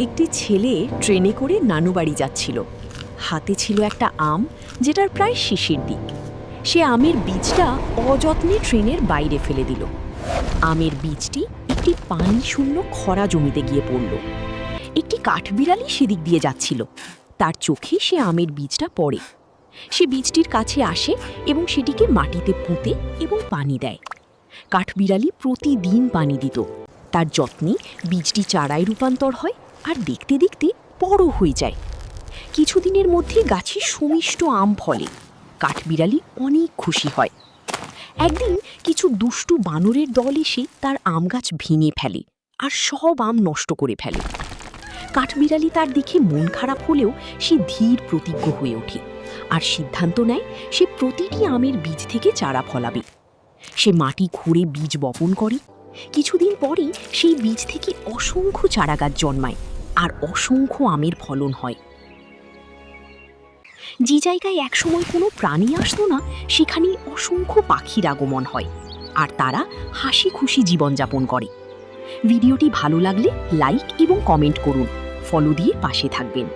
একটি ছেলে ট্রেনে করে নানু বাড়ি যাচ্ছিল। হাতে ছিল একটা আম, যেটার প্রায় শেষের দিক। সে আমের বীজটা অযত্নে ট্রেনের বাইরে ফেলে দিল। আমের বীজটি একটি পানিশূন্য খরা জমিতে গিয়ে পড়ল। একটি কাঠবিড়ালি সেদিক দিয়ে যাচ্ছিল। তার চোখে সে আমের বীজটা পড়ে। সে বীজটির কাছে আসে এবং সেটিকে মাটিতে পুঁতে এবং পানি দেয়। কাঠবিড়ালি প্রতিদিন পানি দিত। তার যত্নে বীজটি চারায় রূপান্তর হয় আর দেখতে দেখতে বড় হয়ে যায়। কিছুদিনের মধ্যে গাছে সুমিষ্ট আম ফলে। কাঠবিড়ালি অনেক খুশি হয়। একদিন কিছু দুষ্টু বানরের দল এসে তার আম গাছ ভেঙে ফেলে আর সব আম নষ্ট করে ফেলে। কাঠবিড়ালি তার দেখে মন খারাপ হলেও সে ধীর প্রতিজ্ঞ হয়ে ওঠে আর সিদ্ধান্ত নেয় সে প্রতিটি আমের বীজ থেকে চারা ফলাবে। সে মাটি খুঁড়ে বীজ বপন করে। কিছুদিন পরে সেই বীজ থেকে অসংখ্য চারাগাছ জন্মায় আর অসংখ্য আমের ফলন হয়। যে জায়গায় একসময় কোনো প্রাণী আসতো না, সেখানেই অসংখ্য পাখির আগমন হয় আর তারা হাসি খুশি জীবনযাপন করে। ভিডিওটি ভালো লাগলে লাইক এবং কমেন্ট করুন, ফলো দিয়ে পাশে থাকবেন।